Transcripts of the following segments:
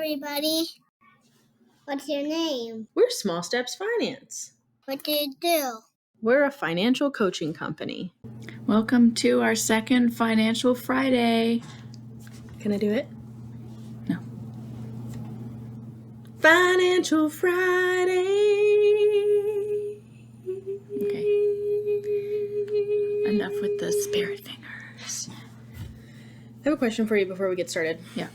everybody. What's your name? We're Small Steps Finance. What do you do? We're a financial coaching company. Welcome to our second Financial Friday. Can I do it? No. Financial Friday. Okay. Enough with the spirit fingers. I have a question for you before we get started. Yeah.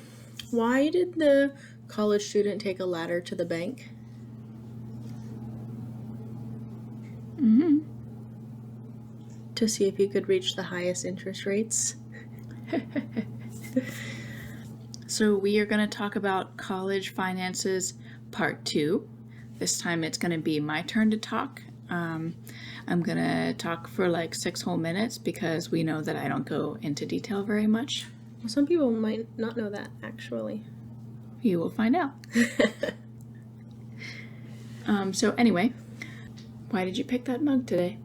Why did the college student take a ladder to the bank? To see if he could reach the highest interest rates. So we are going to talk about college finances part 2. This time it's going to be my turn to talk. I'm going to talk for like 6 whole minutes because we know that I don't go into detail very much. Well, some people might not know that, actually. You will find out. So anyway, why did you pick that mug today?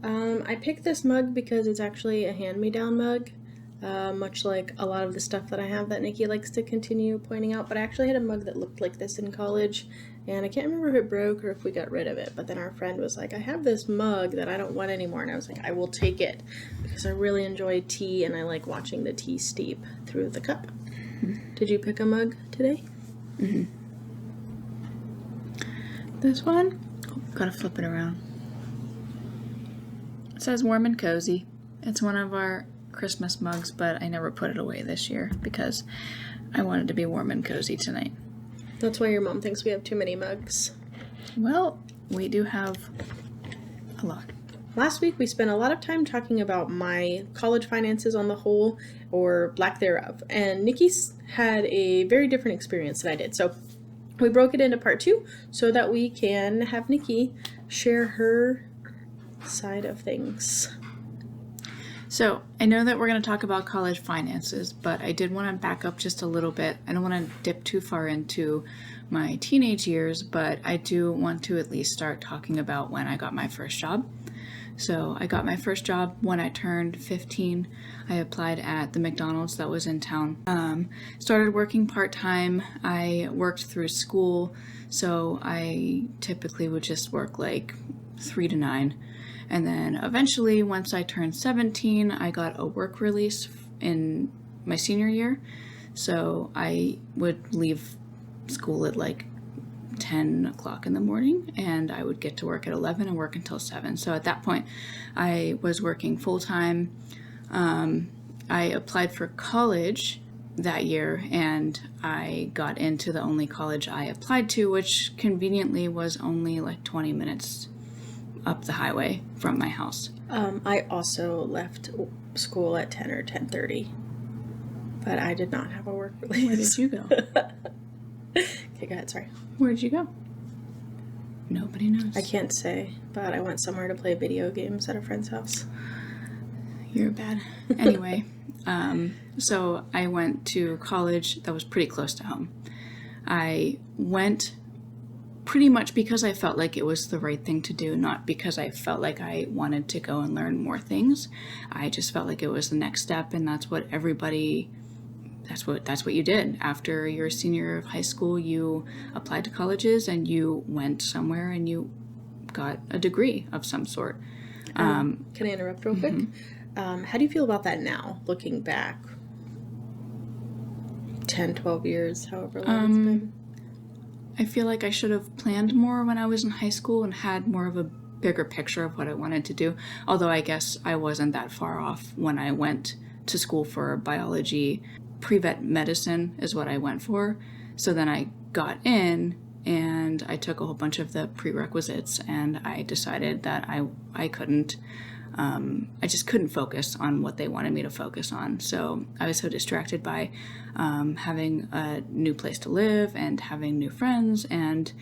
I picked this mug because it's actually a hand-me-down mug, much like a lot of the stuff that I have that Nikki likes to continue pointing out, but I actually had a mug that looked like this in college, and I can't remember if it broke or if we got rid of it, but then our friend was like, I have this mug that I don't want anymore, and I was like, I will take it, because I really enjoy tea, and I like watching the tea steep through the cup. Mm-hmm. Did you pick a mug today? Mm-hmm. This one? Oh, gotta flip it around. It says warm and cozy. It's one of our Christmas mugs, but I never put it away this year because I wanted to be warm and cozy tonight. That's why your mom thinks we have too many mugs. Well, we do have a lot. Last week we spent a lot of time talking about my college finances on the whole, or lack thereof, and Nikki's had a very different experience than I did. So we broke it into part 2 so that we can have Nikki share her side of things. So I know that we're going to talk about college finances, but I did want to back up just a little bit. I don't want to dip too far into my teenage years, but I do want to at least start talking about when I got my first job. So I got my first job when I turned 15. I applied at the McDonald's that was in town. Started working part-time. I worked through school, so I typically would just work like 3 to 9. And then eventually, once I turned 17, I got a work release in my senior year. So I would leave school at like 10 o'clock in the morning, and I would get to work at 11 and work until 7. So at that point, I was working full-time. I applied for college that year, and I got into the only college I applied to, which conveniently was only like 20 minutes up the highway from my house. I also left school at 10 or 10:30, but I did not have a work release. Where did you go? Okay, go ahead, sorry. Where did you go? Nobody knows. I can't say, but I went somewhere to play video games at a friend's house. You're bad. Anyway, so I went to college that was pretty close to home. I went pretty much because I felt like it was the right thing to do, not because I felt like I wanted to go and learn more things. I just felt like it was the next step, and that's what you did. After your senior year of high school, you applied to colleges and you went somewhere and you got a degree of some sort. Can I interrupt real quick? How do you feel about that now, looking back? 10, 12 years, however long it's been. I feel like I should have planned more when I was in high school and had more of a bigger picture of what I wanted to do. Although I guess I wasn't that far off when I went to school for biology. Pre-vet medicine is what I went for. So then I got in and I took a whole bunch of the prerequisites, and I decided that I couldn't, I just couldn't focus on what they wanted me to focus on. So I was so distracted by having a new place to live and having new friends and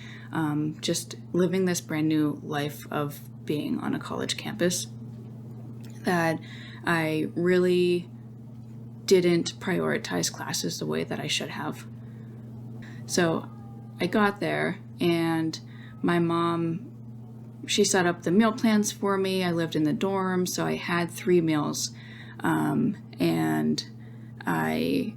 just living this brand new life of being on a college campus that I really didn't prioritize classes the way that I should have. So I got there, and my mom, she set up the meal plans for me. I lived in the dorm, so I had 3 meals, and I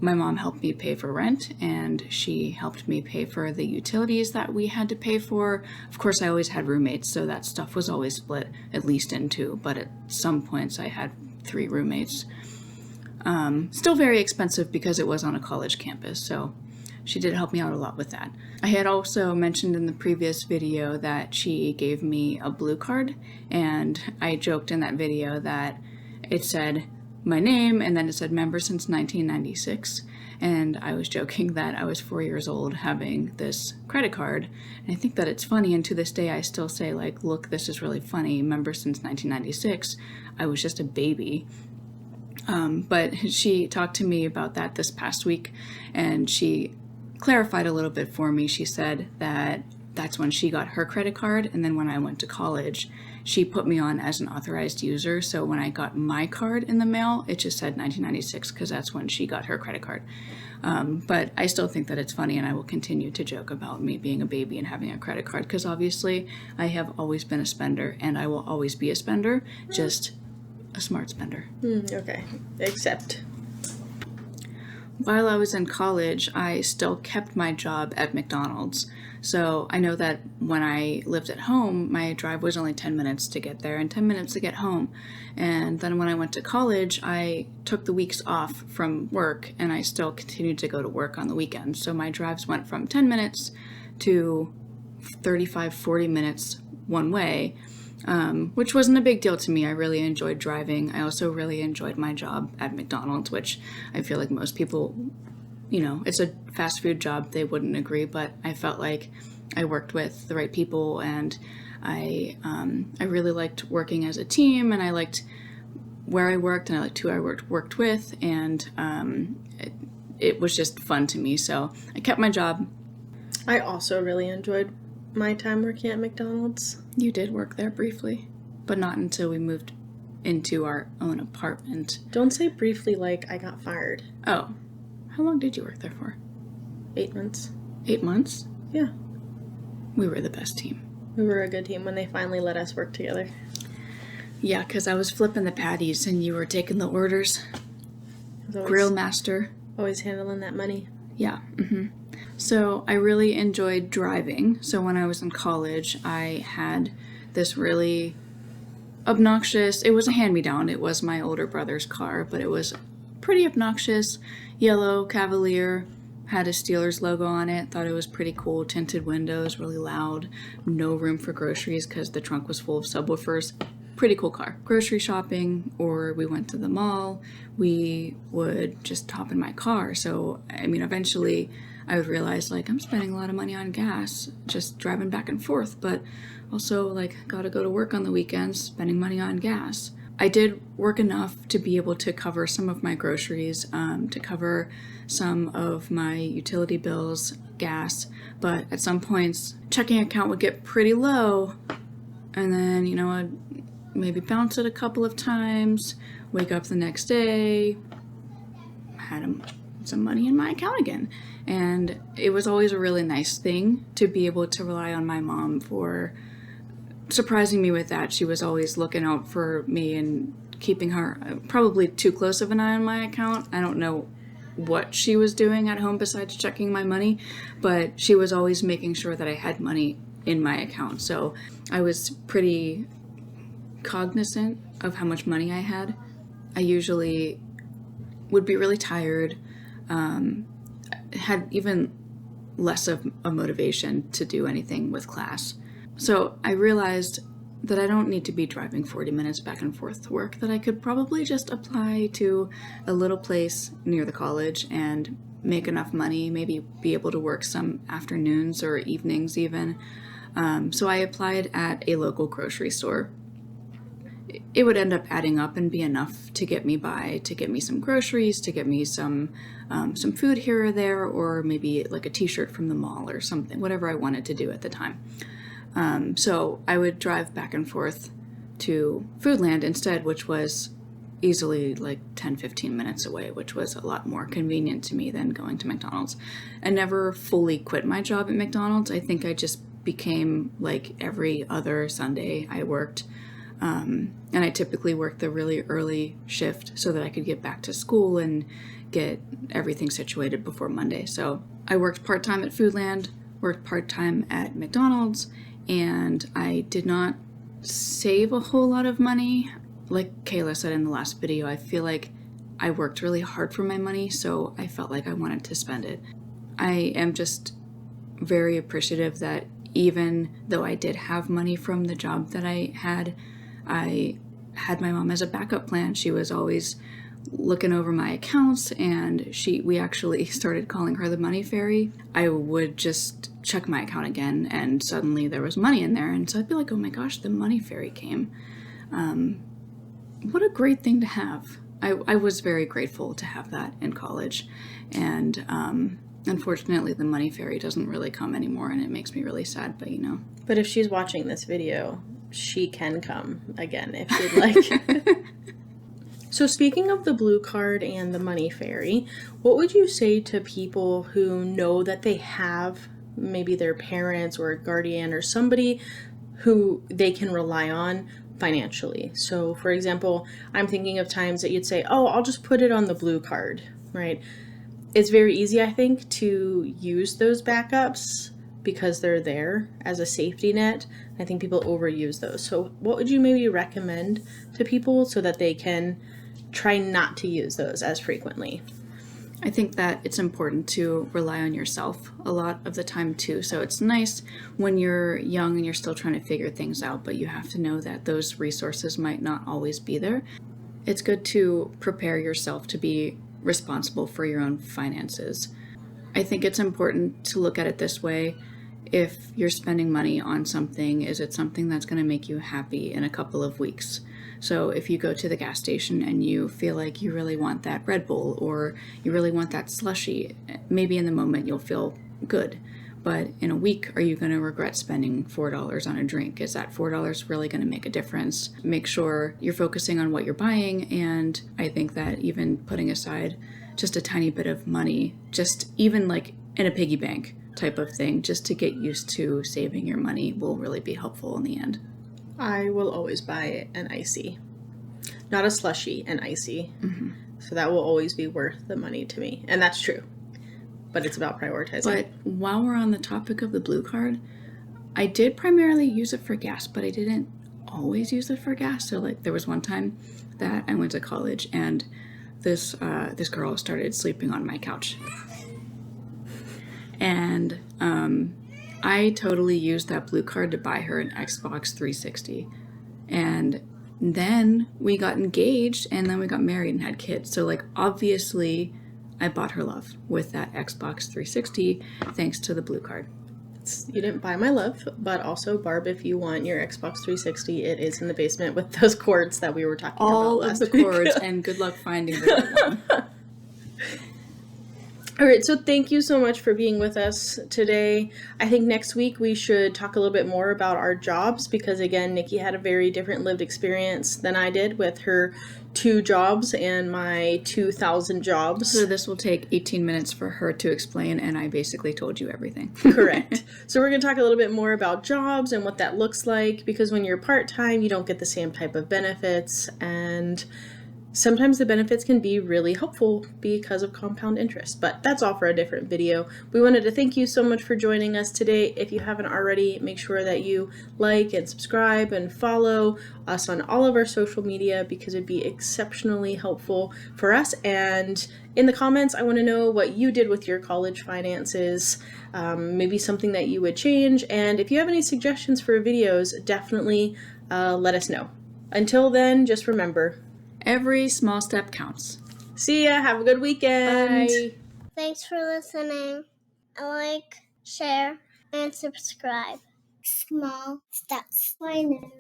my mom helped me pay for rent, and she helped me pay for the utilities that we had to pay for. Of course, I always had roommates, so that stuff was always split at least in two, but at some points I had 3 roommates. Still very expensive because it was on a college campus, so she did help me out a lot with that. I had also mentioned in the previous video that she gave me a blue card, and I joked in that video that it said my name and then it said member since 1996, and I was joking that I was 4 years old having this credit card, and I think that it's funny, and to this day I still say, like, look, this is really funny, member since 1996. I was just a baby. But she talked to me about that this past week, and she clarified a little bit for me. She said that that's when she got her credit card, and then when I went to college, she put me on as an authorized user. So when I got my card in the mail, it just said 1996 because that's when she got her credit card. But I still think that it's funny, and I will continue to joke about me being a baby and having a credit card because obviously I have always been a spender, and I will always be a spender, just a smart spender. Okay, except while I was in college, I still kept my job at McDonald's. So I know that when I lived at home, my drive was only 10 minutes to get there and 10 minutes to get home. And then when I went to college, I took the weeks off from work, and I still continued to go to work on the weekends. So my drives went from 10 minutes to 35, 40 minutes one way, which wasn't a big deal to me. I really enjoyed driving. I also really enjoyed my job at McDonald's, which I feel like most people, it's a fast food job, they wouldn't agree, but I felt like I worked with the right people, and I really liked working as a team, and I liked where I worked, and I liked who I worked with, and it was just fun to me, so I kept my job. I also really enjoyed my time working at McDonald's. You did work there briefly, but not until we moved into our own apartment. Don't say briefly like I got fired. Oh. How long did you work there for? 8 months. 8 months? Yeah. We were the best team. We were a good team when they finally let us work together. Yeah, because I was flipping the patties and you were taking the orders. Grill master. Always handling that money. Yeah. So I really enjoyed driving. So when I was in college, I had this really obnoxious, it was a hand-me-down. It was my older brother's car, but it was pretty obnoxious yellow Cavalier, had a Steelers logo on it. Thought it was pretty cool. Tinted windows, really loud, no room for groceries because the trunk was full of subwoofers. Pretty cool car. Grocery shopping, or we went to the mall, we would just hop in my car. So eventually I would realize, like, I'm spending a lot of money on gas just driving back and forth, but also, like, gotta go to work on the weekends, spending money on gas. I did work enough to be able to cover some of my groceries, to cover some of my utility bills, gas, but at some points, checking account would get pretty low, and then, I'd maybe bounce it a couple of times, wake up the next day, had some money in my account again. And it was always a really nice thing to be able to rely on my mom for surprising me with that. She was always looking out for me and keeping her probably too close of an eye on my account. I don't know what she was doing at home besides checking my money, but she was always making sure that I had money in my account. So I was pretty cognizant of how much money I had. I usually would be really tired, had even less of a motivation to do anything with class. So I realized that I don't need to be driving 40 minutes back and forth to work, that I could probably just apply to a little place near the college and make enough money, maybe be able to work some afternoons or evenings even. So I applied at a local grocery store. It would end up adding up and be enough to get me by, to get me some groceries, to get me some food here or there, or maybe like a t-shirt from the mall or something, whatever I wanted to do at the time. So I would drive back and forth to Foodland instead, which was easily like 10-15 minutes away, which was a lot more convenient to me than going to McDonald's. I never fully quit my job at McDonald's. I think I just became like every other Sunday I worked. And I typically worked the really early shift so that I could get back to school and get everything situated before Monday. So I worked part-time at Foodland, worked part-time at McDonald's, and I did not save a whole lot of money. Like Kayla said in the last video, I feel like I worked really hard for my money, so I felt like I wanted to spend it. I am just very appreciative that even though I did have money from the job that I had my mom as a backup plan. She was always looking over my accounts, and we actually started calling her the money fairy. I would just check my account again, and suddenly there was money in there, and so I'd be like, oh my gosh, the money fairy came. What a great thing to have. I was very grateful to have that in college, and unfortunately the money fairy doesn't really come anymore, and it makes me really sad, but But if she's watching this video, she can come again if she'd like. So speaking of the blue card and the money fairy, what would you say to people who know that they have maybe their parents or a guardian or somebody who they can rely on financially? So for example, I'm thinking of times that you'd say, oh, I'll just put it on the blue card, right? It's very easy, I think, to use those backups because they're there as a safety net. I think people overuse those. So what would you maybe recommend to people so that they can try not to use those as frequently? I think that it's important to rely on yourself a lot of the time too. So it's nice when you're young and you're still trying to figure things out, but you have to know that those resources might not always be there. It's good to prepare yourself to be responsible for your own finances. I think it's important to look at it this way. If you're spending money on something, is it something that's going to make you happy in a couple of weeks? So if you go to the gas station and you feel like you really want that Red Bull or you really want that slushie, maybe in the moment you'll feel good. But in a week, are you going to regret spending $4 on a drink? Is that $4 really going to make a difference? Make sure you're focusing on what you're buying. And I think that even putting aside just a tiny bit of money, just even like in a piggy bank type of thing, just to get used to saving your money will really be helpful in the end. I will always buy an icy, not a slushie, an icy. Mm-hmm. So that will always be worth the money to me. And that's true. But it's about prioritizing. But while we're on the topic of the blue card, I did primarily use it for gas, but I didn't always use it for gas. So like there was one time that I went to college and this girl started sleeping on my couch. And I totally used that blue card to buy her an Xbox 360. And then we got engaged and then we got married and had kids. So like obviously I bought her love with that Xbox 360 thanks to the blue card. You didn't buy my love, but also, Barb, if you want your Xbox 360, it is in the basement with those cords that we were talking about last week. All of the cords, and good luck finding the right one. All right, so thank you so much for being with us today. I think next week we should talk a little bit more about our jobs because, again, Nikki had a very different lived experience than I did with her 2 jobs and my 2,000 jobs. So this will take 18 minutes for her to explain, and I basically told you everything. Correct. So we're going to talk a little bit more about jobs and what that looks like because when you're part-time, you don't get the same type of benefits, and sometimes the benefits can be really helpful because of compound interest, but that's all for a different video. We wanted to thank you so much for joining us today. If you haven't already, make sure that you like and subscribe and follow us on all of our social media because it'd be exceptionally helpful for us. And in the comments, I want to know what you did with your college finances, maybe something that you would change. And if you have any suggestions for videos, definitely let us know. Until then, just remember, every small step counts. See ya. Have a good weekend. Bye. Thanks for listening. Like, share, and subscribe. Small steps. Bye now.